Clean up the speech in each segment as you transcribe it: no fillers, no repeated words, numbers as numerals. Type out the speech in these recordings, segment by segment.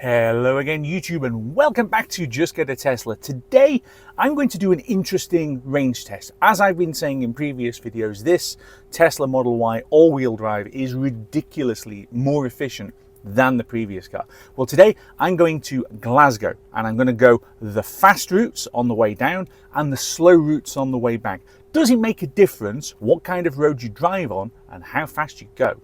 Hello again YouTube, and welcome back to Just Get a Tesla. Today I'm going to do an interesting range test. As I've been saying in previous videos, this Tesla Model Y all-wheel drive is ridiculously more efficient than the previous car. Well, today I'm going to Glasgow and I'm going to go the fast routes on the way down and the slow routes on the way back. Does it make a difference what kind of road you drive on and how fast you go?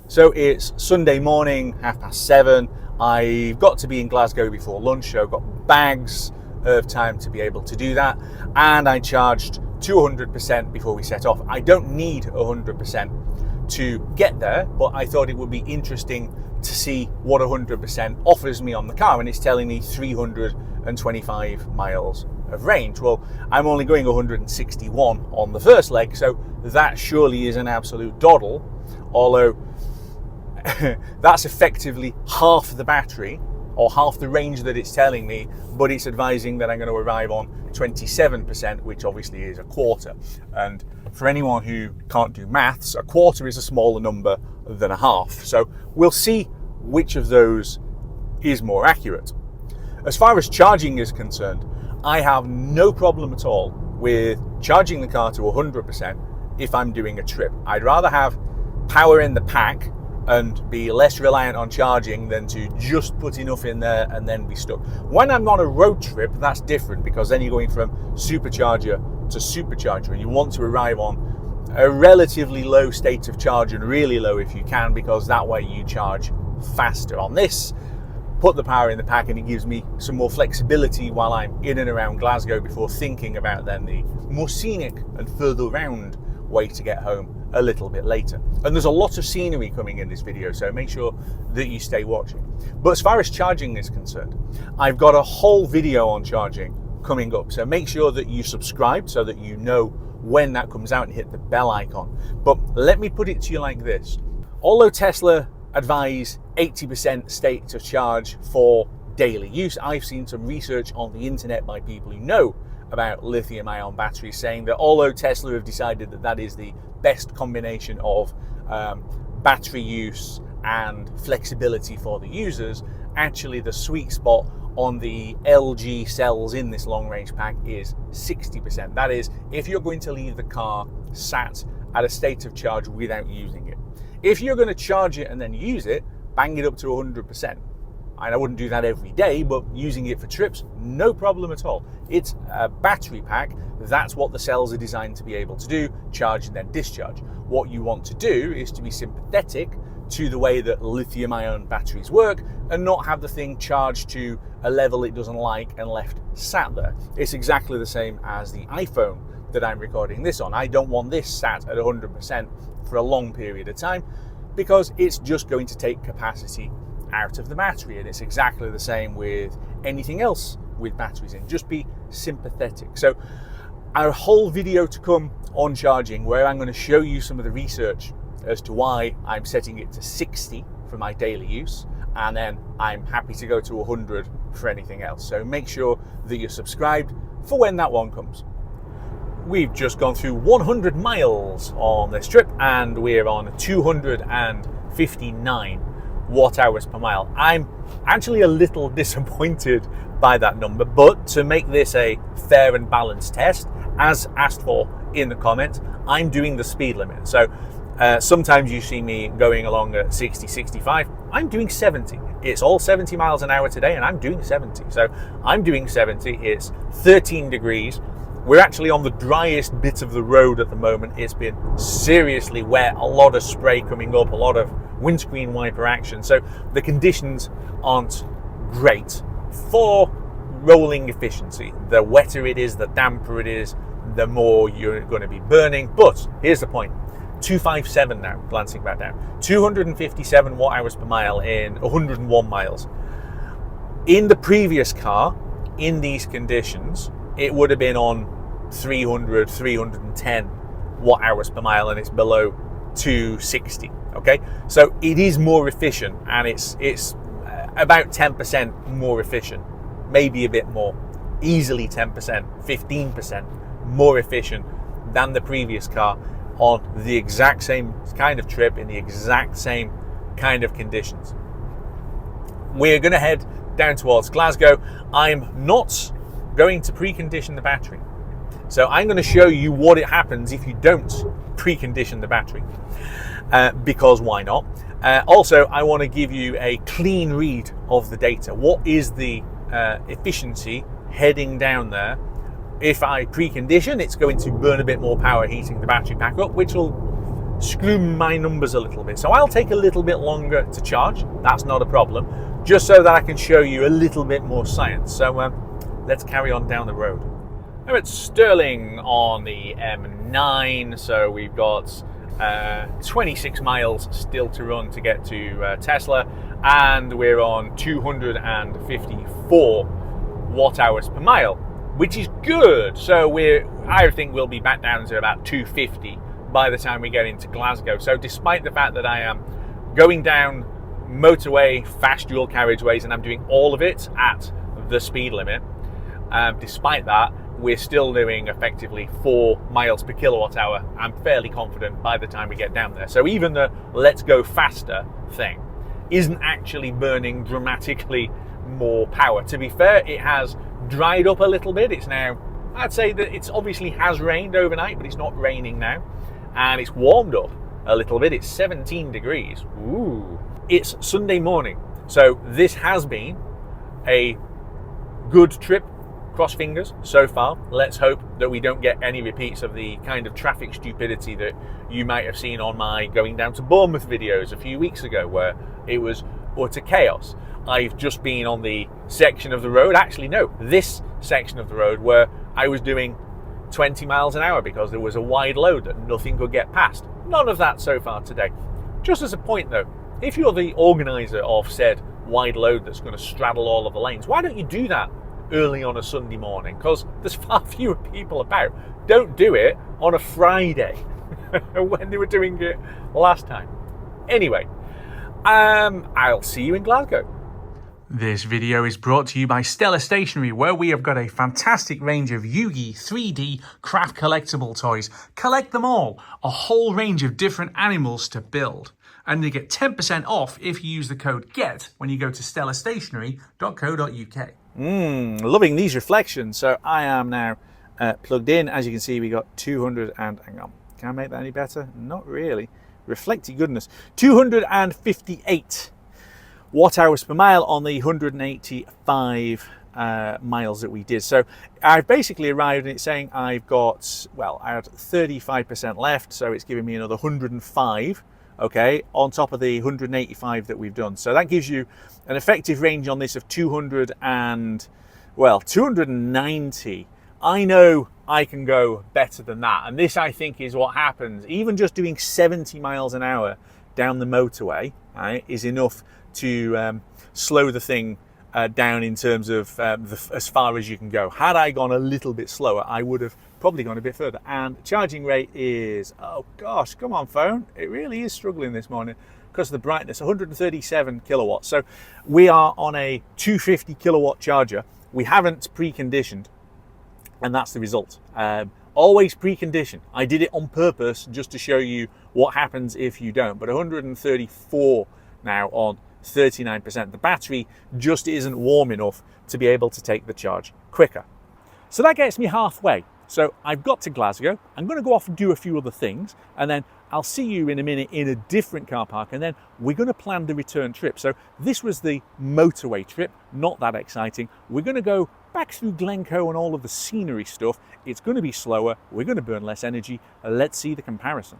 So it's Sunday morning, 7:30. I've got to be in Glasgow before lunch, so I've got bags of time to be able to do that. And I charged to 100% before we set off. I don't need 100% to get there, but I thought it would be interesting to see what 100% offers me on the car. And it's telling me 325 miles of range. Well, I'm only going 161 on the first leg, so that surely is an absolute doddle. Although that's effectively half the battery or half the range that it's telling me, but it's advising that I'm going to arrive on 27%, which obviously is a quarter. And for anyone who can't do maths, a quarter is a smaller number than a half. So we'll see which of those is more accurate. As far as charging is concerned, I have no problem at all with charging the car to 100% if I'm doing a trip. I'd rather have power in the pack and be less reliant on charging than to just put enough in there and then be stuck. When I'm on a road trip, that's different, because then you're going from supercharger to supercharger and you want to arrive on a relatively low state of charge, and really low if you can, because that way you charge faster. On this, put the power in the pack and it gives me some more flexibility while I'm in and around Glasgow before thinking about then the more scenic and further round way to get home a little bit later. And there's a lot of scenery coming in this video, so make sure that you stay watching. But as far as charging is concerned, I've got a whole video on charging coming up, so make sure that you subscribe so that you know when that comes out and hit the bell icon. But let me put it to you like this. Although Tesla advise 80% state of charge for daily use, I've seen some research on the internet by people who know about lithium-ion batteries saying that although Tesla have decided that that is the best combination of battery use and flexibility for the users, actually the sweet spot on the LG cells in this long-range pack is 60%. That is, if you're going to leave the car sat at a state of charge without using it. If you're going to charge it and then use it, bang it up to 100%. And I wouldn't do that every day, but using it for trips, no problem at all. It's a battery pack. That's what the cells are designed to be able to do, charge and then discharge. What you want to do is to be sympathetic to the way that lithium-ion batteries work and not have the thing charged to a level it doesn't like and left sat there. It's exactly the same as the iPhone that I'm recording this on. I don't want this sat at 100% for a long period of time, because it's just going to take capacity out of the battery. And it's exactly the same with anything else with batteries in. Just be sympathetic. So our whole video to come on charging, where I'm going to show you some of the research as to why I'm setting it to 60 for my daily use, and then I'm happy to go to 100 for anything else. So make sure that you're subscribed for when that one comes. We've just gone through 100 miles on this trip and we're on 259 watt hours per mile. I'm actually a little disappointed by that number, but to make this a fair and balanced test, as asked for in the comments, I'm doing the speed limit. So sometimes you see me going along at 60, 65. I'm doing 70. It's all 70 miles an hour today and I'm doing 70. So I'm doing 70. It's 13 degrees. We're actually on the driest bit of the road at the moment. It's been seriously wet, a lot of spray coming up, a lot of windscreen wiper action. So the conditions aren't great for rolling efficiency. The wetter it is, the damper it is, the more you're going to be burning. But here's the point. 257 now, glancing back down. 257 watt hours per mile in 101 miles. In the previous car, in these conditions, it would have been on 300, 310 watt hours per mile, and it's below 260. Okay, so it is more efficient, and it's about 10% more efficient, maybe a bit more easily 10%, 15% more efficient than the previous car on the exact same kind of trip in the exact same kind of conditions. We're going to head down towards Glasgow. I'm not going to precondition the battery. So I'm going to show you what it happens if you don't precondition the battery, because why not? Also, I want to give you a clean read of the data. What is the efficiency heading down there? If I precondition, it's going to burn a bit more power heating the battery pack up, which will screw my numbers a little bit. So I'll take a little bit longer to charge. That's not a problem, just so that I can show you a little bit more science. So let's carry on down the road. We're at Stirling on the M9, so we've got 26 miles still to run to get to ts.la, and we're on 254 watt hours per mile, which is good. So I think we'll be back down to about 250 by the time we get into Glasgow. So despite the fact that I am going down motorway, fast dual carriageways, and I'm doing all of it at the speed limit, despite that, we're still doing effectively 4 miles per kilowatt hour. I'm fairly confident by the time we get down there. So even the let's go faster thing isn't actually burning dramatically more power. To be fair, it has dried up a little bit. It's now, I'd say that it's obviously has rained overnight, but it's not raining now. And it's warmed up a little bit. It's 17 degrees. Ooh. It's Sunday morning. So this has been a good trip. Cross fingers so far. Let's hope that we don't get any repeats of the kind of traffic stupidity that you might have seen on my going down to Bournemouth videos a few weeks ago, where it was utter chaos. I've just been on the section of the road, actually no, this section of the road where I was doing 20 miles an hour because there was a wide load that nothing could get past. None of that so far today. Just as a point though, if you're the organizer of said wide load that's going to straddle all of the lanes, why don't you do that early on a Sunday morning? Because there's far fewer people about. Don't do it on a Friday when they were doing it last time. Anyway, I'll see you in Glasgow. This video is brought to you by ts.la Stationery, where we have got a fantastic range of Yu-Gi 3D craft collectible toys. Collect them all, a whole range of different animals to build. And you get 10% off if you use the code GET when you go to stelastationery.co.uk. Loving these reflections. So I am now plugged in. As you can see, we got 200 and hang on, can I make that any better? Not really. Reflecty goodness. 258 watt hours per mile on the 185 miles that we did. So I've basically arrived and it's saying I've got, well, I had 35% left, so it's giving me another 105. Okay, on top of the 185 that we've done. So that gives you an effective range on this of 290. I know I can go better than that. And this, I think, is what happens. Even just doing 70 miles an hour down the motorway, right, is enough to slow the thing down in terms of as far as you can go. Had I gone a little bit slower, I would have probably gone a bit further. And charging rate is, oh gosh, come on phone, it really is struggling this morning because of the brightness. 137 kilowatts. So we are on a 250 kilowatt charger. We haven't preconditioned, and that's the result. Always precondition. I did it on purpose just to show you what happens if you don't. But 134 now on 39%. The battery just isn't warm enough to be able to take the charge quicker. So that gets me halfway. So I've got to Glasgow. I'm going to go off and do a few other things, and then I'll see you in a minute in a different car park, and then we're going to plan the return trip. So this was the motorway trip, not that exciting. We're going to go back through Glen Coe and all of the scenery stuff. It's going to be slower. We're going to burn less energy. Let's see the comparison.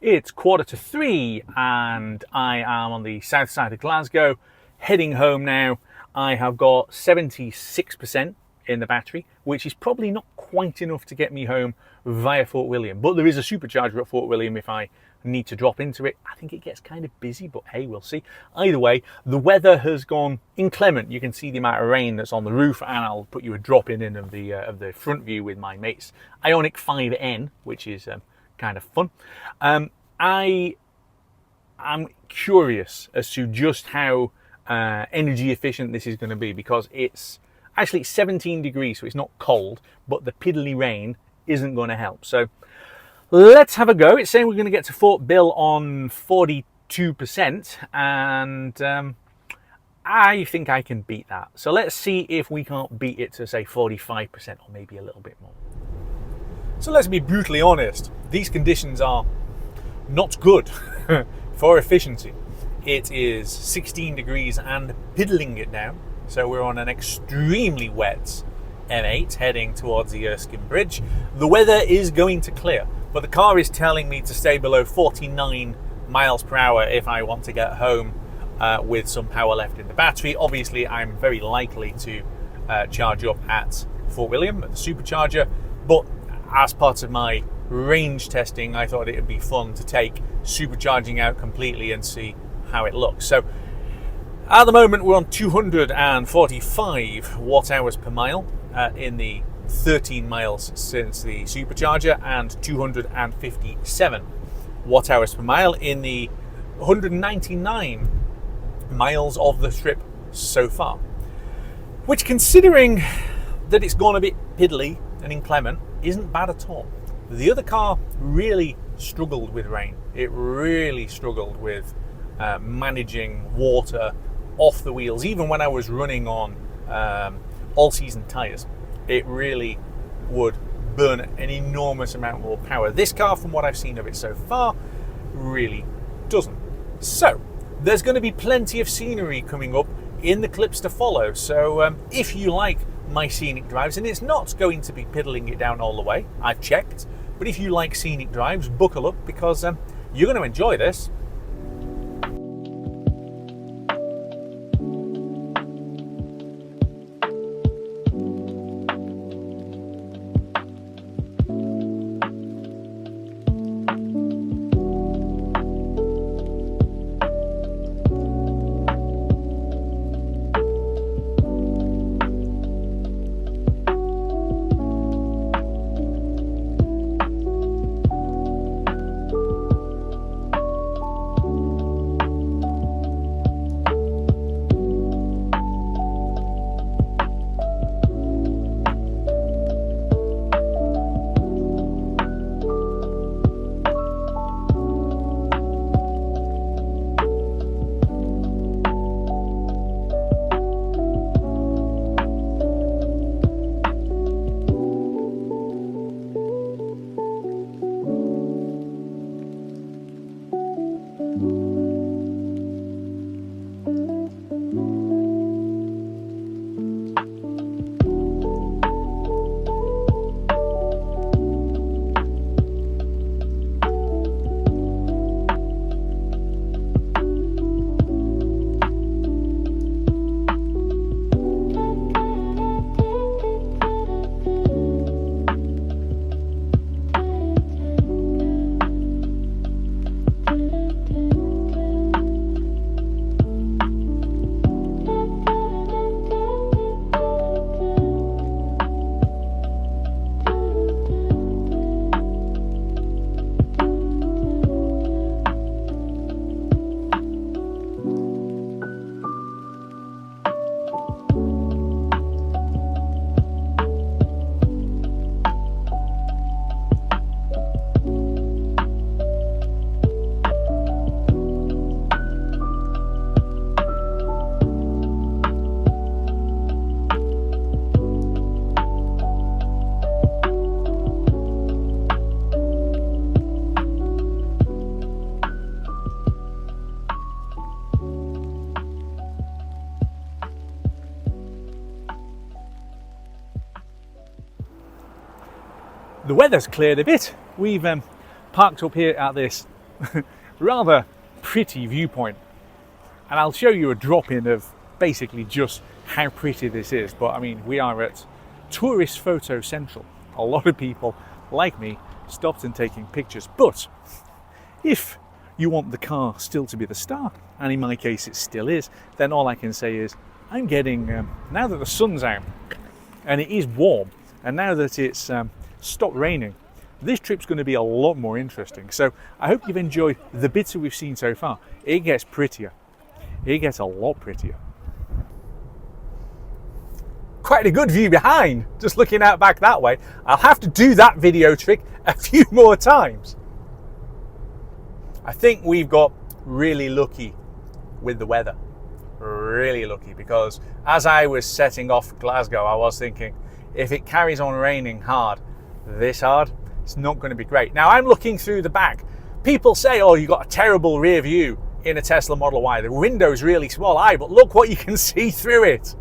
It's 2:45 and I am on the south side of Glasgow, heading home now. I have got 76% in the battery, which is probably not quite enough to get me home via Fort William, but there is a supercharger at Fort William if I need to drop into it. I think it gets kind of busy, but hey, we'll see. Either way, the weather has gone inclement. You can see the amount of rain that's on the roof, and I'll put you a drop in of the front view with my mate's Ioniq 5N, which is kind of fun. I am curious as to just how energy efficient this is going to be, because it's Actually, it's 17 degrees, so it's not cold, but the piddly rain isn't going to help. So let's have a go. It's saying we're going to get to Fort Bill on 42%, and I think I can beat that. So let's see if we can't beat it to, say, 45% or maybe a little bit more. So let's be brutally honest. These conditions are not good for efficiency. It is 16 degrees and piddling it down. So we're on an extremely wet M8 heading towards the Erskine Bridge. The weather is going to clear, but the car is telling me to stay below 49 miles per hour if I want to get home with some power left in the battery. Obviously, I'm very likely to charge up at Fort William at the supercharger, but as part of my range testing, I thought it would be fun to take supercharging out completely and see how it looks. So at the moment we're on 245 watt hours per mile in the 13 miles since the supercharger, and 257 watt hours per mile in the 199 miles of the trip so far, which, considering that it's gone a bit piddly and inclement, isn't bad at all. The other car really struggled with rain. It really struggled with managing water off the wheels. Even when I was running on all-season tyres, it really would burn an enormous amount more power. This car, from what I've seen of it so far, really doesn't. So there's going to be plenty of scenery coming up in the clips to follow. So if you like my scenic drives, and it's not going to be piddling it down all the way, I've checked, but if you like scenic drives, buckle up, because you're going to enjoy this. The weather's cleared a bit. We've parked up here at this rather pretty viewpoint, and I'll show you a drop-in of basically just how pretty this is. But I mean, we are at Tourist Photo Central. A lot of people, like me, stopped and taking pictures. But if you want the car still to be the star, and in my case it still is, then all I can say is I'm getting, now that the sun's out and it is warm, and now that it's stopped raining, this trip's going to be a lot more interesting. So I hope you've enjoyed the bits that we've seen so far. It gets prettier. It gets a lot prettier. quite a good view behind, just looking out back that way. I'll have to do that video trick a few more times. I think we've got really lucky with the weather. Really lucky, because as I was setting off Glasgow, I was thinking, if it carries on raining hard, this hard, it's not going to be great. Now I'm looking through the back. People say, oh, you've got a terrible rear view in a Tesla Model Y. The window's really small. Aye, but look what you can see through it.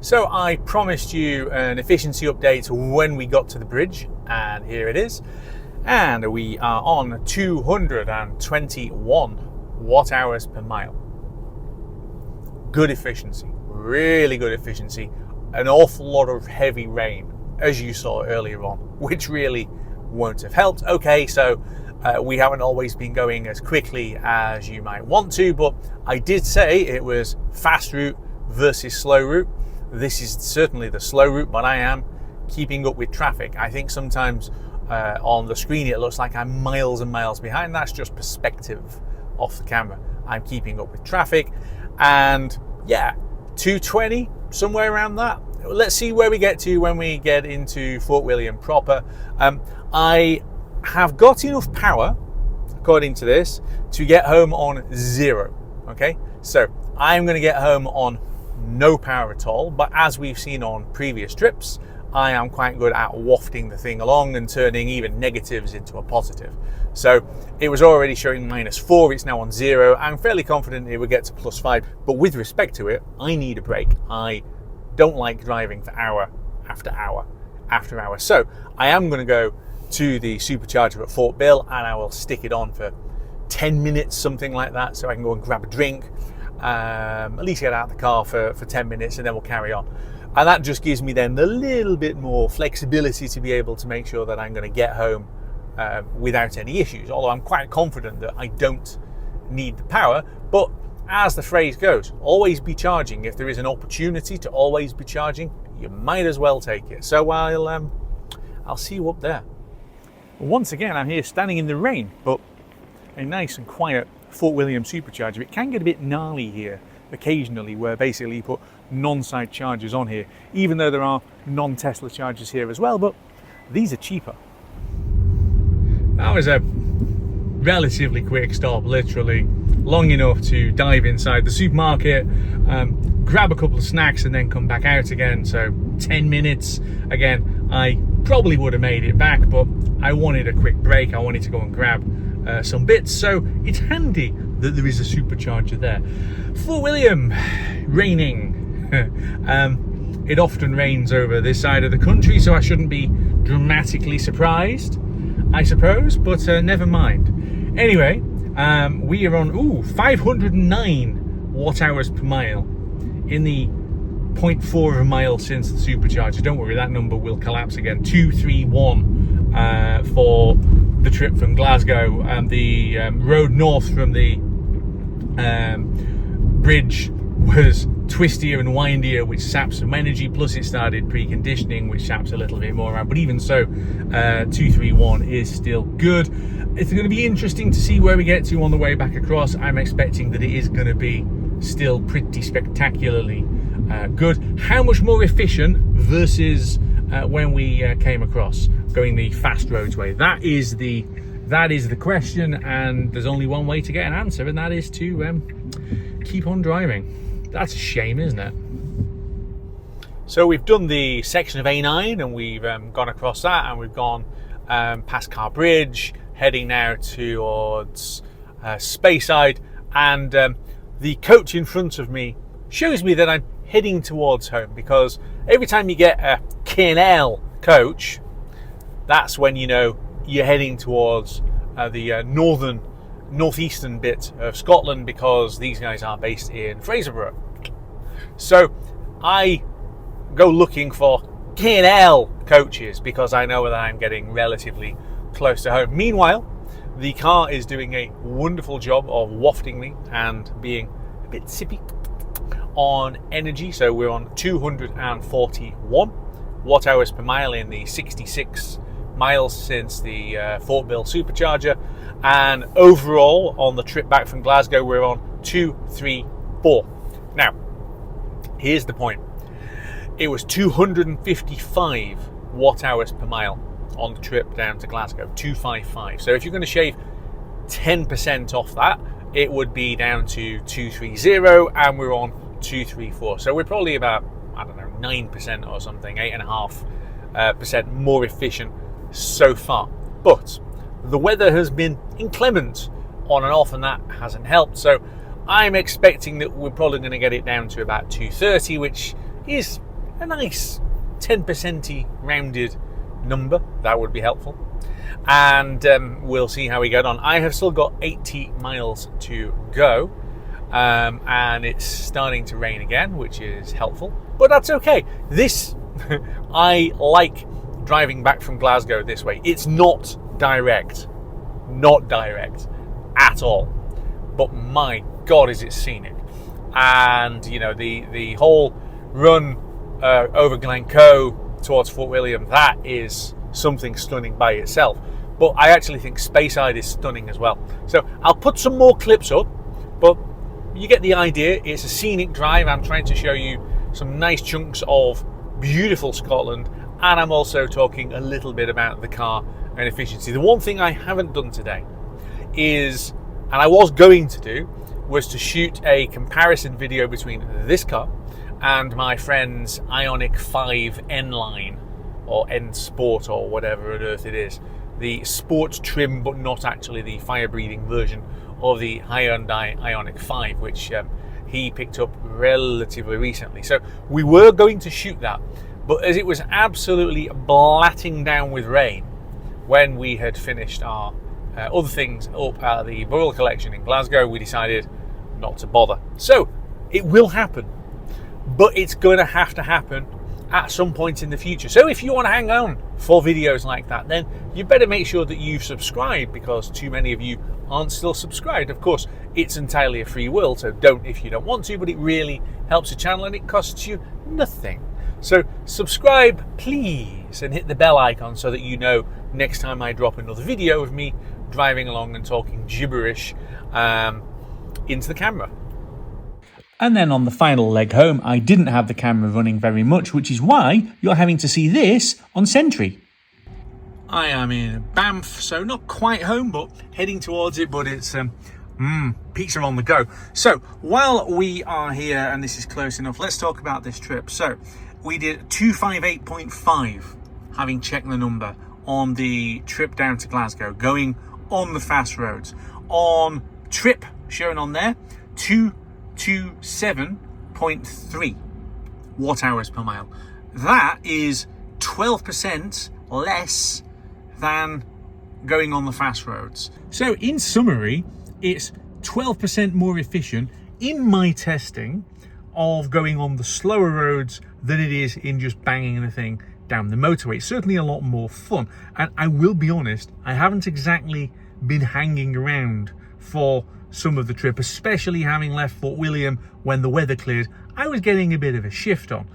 So I promised you an efficiency update when we got to the bridge, and here it is. And we are on 221 watt hours per mile. Good efficiency, really good efficiency. An awful lot of heavy rain, as you saw earlier on, which really won't have helped. Okay, so we haven't always been going as quickly as you might want to, but I did say it was fast route versus slow route. This is certainly the slow route, but I am keeping up with traffic. I think sometimes on the screen it looks like I'm miles and miles behind. That's just perspective off the camera. I'm keeping up with traffic, and yeah, 220, somewhere around that. Let's see where we get to when we get into Fort William proper. I have got enough power, according to this, to get home on 0. Okay, so I'm going to get home on no power at all, but as we've seen on previous trips, I am quite good at wafting the thing along and turning even negatives into a positive. So it was already showing -4, it's now on 0. I'm fairly confident it will get to +5, but with respect to it, I need a break. I don't like driving for hour after hour after hour. So I am going to go to the supercharger at Fort Bill, and I will stick it on for 10 minutes, something like that, so I can go and grab a drink, at least get out of the car for 10 minutes, and then we'll carry on. And that just gives me then a little bit more flexibility to be able to make sure that I'm going to get home without any issues, although I'm quite confident that I don't need the power. But as the phrase goes, always be charging. If there is an opportunity to always be charging, you might as well take it. So I'll see you up there. Once again, I'm here standing in the rain, but a nice and quiet Fort William supercharger. It can get a bit gnarly here occasionally, where basically you put non-site chargers on here, even though there are non-Tesla chargers here as well, but these are cheaper. that was a relatively quick stop, literally long enough to dive inside the supermarket, grab a couple of snacks and then come back out again. So 10 minutes. Again, I probably would have made it back, but I wanted a quick break. I wanted to go and grab some bits, so it's handy that there is a supercharger there. Fort William, raining. It often rains over this side of the country, so I shouldn't be dramatically surprised, I suppose, but never mind. Anyway, we are on 509 watt hours per mile in the 0.4 of a mile since the supercharger. Don't worry, that number will collapse again. 231 for the trip from Glasgow, and the road north from the bridge was twistier and windier, which saps some energy, plus it started preconditioning, which saps a little bit more around. But even so, 231 is still good. It's going to be interesting to see where we get to on the way back across. I'm expecting that it is going to be still pretty spectacularly good. How much more efficient versus when we came across going the fast roads way? That is the question, and there's only one way to get an answer, and that is to keep on driving. That's a shame, isn't it? So we've done the section of A9, and we've gone across that, and we've gone past Car Bridge, heading now towards Speyside, and the coach in front of me shows me that I'm heading towards home, because every time you get a K&L coach, that's when you know you're heading towards the northeastern bit of Scotland, because these guys are based in Fraserburgh. So I go looking for K&L coaches because I know that I'm getting relatively close to home. Meanwhile, the car is doing a wonderful job of wafting me and being a bit sippy on energy. So we're on 241 watt hours per mile in the 66 miles since the Fort Bill supercharger, and overall on the trip back from Glasgow we're on 234. Now here's the point: it was 255 watt hours per mile on the trip down to Glasgow, 255. So if you're going to shave 10% off that, it would be down to 230, and we're on 234. So we're probably about, I don't know, 9% or something, 8.5% more efficient so far. But the weather has been inclement on and off, and that hasn't helped. So I'm expecting that we're probably going to get it down to about 230, which is a nice 10% rounded number. That would be helpful. And we'll see how we get on. I have still got 80 miles to go, and it's starting to rain again, which is helpful, but that's okay. I like driving back from Glasgow this way. It's not direct at all, but my God, is it scenic. And you know, the whole run over Glen Coe towards Fort William, that is something stunning by itself. But I actually think Speyside is stunning as well. So I'll put some more clips up, but you get the idea. It's a scenic drive. I'm trying to show you some nice chunks of beautiful Scotland, and I'm also talking a little bit about the car and efficiency. The one thing I haven't done today is, and I was going to do, was to shoot a comparison video between this car and my friend's Ioniq 5 N-Line, or N Sport, or whatever on earth it is. The sports trim, but not actually the fire-breathing version of the Hyundai Ioniq 5, which he picked up relatively recently. So we were going to shoot that, but as it was absolutely blatting down with rain when we had finished our other things up at the Royal Collection in Glasgow, we decided not to bother. So it will happen, but it's going to happen at some point in the future. So if you want to hang on for videos like that, then you better make sure that you've subscribed, because too many of you aren't still subscribed. Of course, it's entirely a free will, so don't if you don't want to, but it really helps the channel and it costs you nothing. So subscribe, please, and hit the bell icon so that you know next time I drop another video of me driving along and talking gibberish into the camera. And then on the final leg home, I didn't have the camera running very much, which is why you're having to see this on Sentry. I am in Banff, so not quite home, but heading towards it, but it's pizza on the go. So while we are here and this is close enough, let's talk about this trip. So we did 258.5, having checked the number, on the trip down to Glasgow, going on the fast roads. On trip shown on there, 227.3 watt hours per mile. That is 12% less than going on the fast roads. So in summary, it's 12% more efficient in my testing of going on the slower roads than it is in just banging the thing down the motorway. It's certainly a lot more fun. And I will be honest, I haven't exactly been hanging around for some of the trip, especially having left Fort William when the weather cleared. I was getting a bit of a shift on.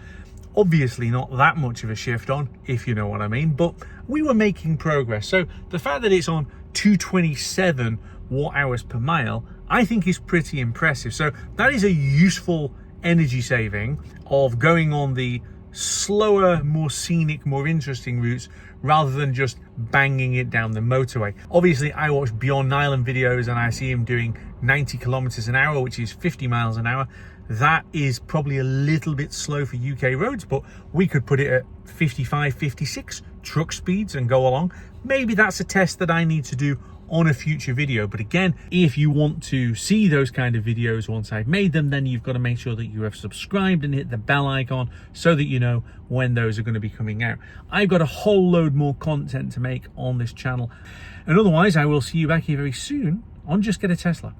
Obviously not that much of a shift on, if you know what I mean, but we were making progress. So the fact that it's on 227 watt hours per mile, I think is pretty impressive. So that is a useful energy saving of going on the slower, more scenic, more interesting routes rather than just banging it down the motorway. Obviously, I watch Beyond Nylon videos and I see him doing 90 kilometers an hour, which is 50 miles an hour. That is probably a little bit slow for UK roads, but we could put it at 55, 56 truck speeds and go along. Maybe that's a test that I need to do on a future video. But again, if you want to see those kind of videos once I've made them, then you've got to make sure that you have subscribed and hit the bell icon so that you know when those are going to be coming out. I've got a whole load more content to make on this channel. And otherwise, I will see you back here very soon on Just Get a Tesla.